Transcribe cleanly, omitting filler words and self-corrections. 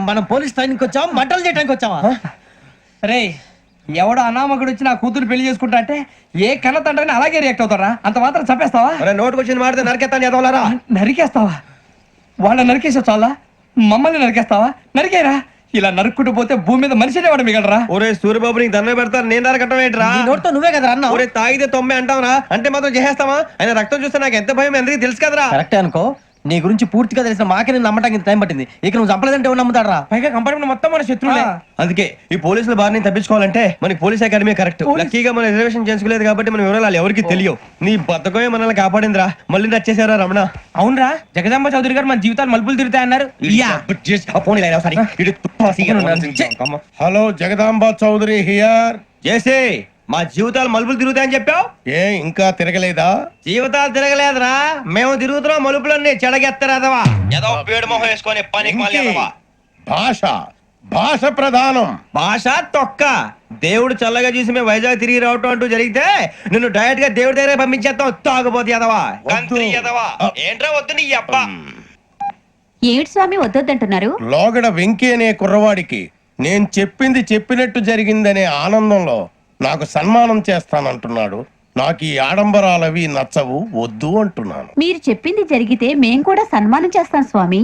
మనం police training వచ్చావా మంటలు చేయడానికి వచ్చావా? రే ఎవడో అనామకుడు వచ్చి నా కూతురు పెళ్లి చేసుకుంటా అంటే ఏ కన్న తండ్రిని అలాగే రియాక్ట్ అవుతారా? అంత మాత్రం చంపేస్తావా? నోటుకు వచ్చింది మాడితే నరికెత్తాను చదవాలరా. నరికేస్తావా? వాళ్ళ నరికేసావు చాలా, మమ్మల్ని నరికేస్తావా? నరికేరా. ఇలా నరుక్కుంటూ పోతే భూమి మీద మనిషినే వాడు మిగలరా. ఒరే సూర్యబాబు నీకు దండ పెడతారు, నేను నరకటం ఏంట్రా? నీ నోటితో నువ్వే కదా అన్నా. ఒరే తాగితే 90 అంటావురా, అంటే మాత్రం చేసేస్తావా? ఆయన రక్తం చూస్తే నాకు ఎంత భయం ఎందుకు తెలుసు కదరా. కరెక్టే అనుకో, నీ గురించి పూర్తిగా తెలిసిన మాకే నేను నమ్మటానికి ఇంత టైం పట్టింది. ఇక నువ్వు చంపలేదంటే ఎవరు నమ్ముతాడరా? పైగా కంపార్ట్మెంట్ మొత్తం మన శత్రువులే. అందుకే ఈ పోలీసుల బారిని తప్పించుకోవాలంటే మనకి పోలీస్ అకాడమీ కరెక్ట్. లక్కీగా మనం రిజర్వేషన్ చేసుకోలేదు కాబట్టి మన వివరాలు ఎవరికి తెలియవు. నీ బతకమే మనల్ని కాపాడిందిరా. మళ్ళీ నచ్చేసారా రమణ? అవునరా, జగదాంబ చౌదరి గారు మన జీవితాలు మలుపులు తిరుగుతాయన్నారు. Hello, Jagadamba Chowdary here. చేసే మా జీవితాలు మలుపులు తిరుగుతాయని చెప్పావు, ఏ ఇంకా తిరగలేదా? జీవితాలు తిరగలేదురా, మేము తిరుగుతున్నాం మలుపులన్నీ. చెడగెత్తరాదవా ఏదో పేడు మొహం వేసుకొని పనికి మళ్ళీ భాష భాష ప్రధానం. భాష తొక్క. దేవుడు చల్లగా చూసి మేము వైజాగ్ తిరిగి రావటం అంటూ జరిగితే నిన్ను డైరెక్ట్ గా దేవుడి దగ్గర పంపించేస్తాం. తాగబోతు ఎదవా, కంత్రి ఎదవా. ఏంట్రా వద్దు నీ అబ్బా. ఏమిటి స్వామి వద్దొద్దంటున్నారు? లోగడ వెంకీ అనే కుర్రవాడికి నేను చెప్పింది చెప్పినట్టు జరిగిందనే ఆనందంలో నాకు సన్మానం చేస్తానంటున్నాడు. నాకు ఈ ఆడంబరాలవి నచ్చవు, వద్దు అంటున్నాను. మీరు చెప్పింది జరిగితే మేం కూడా సన్మానం చేస్తాం స్వామి.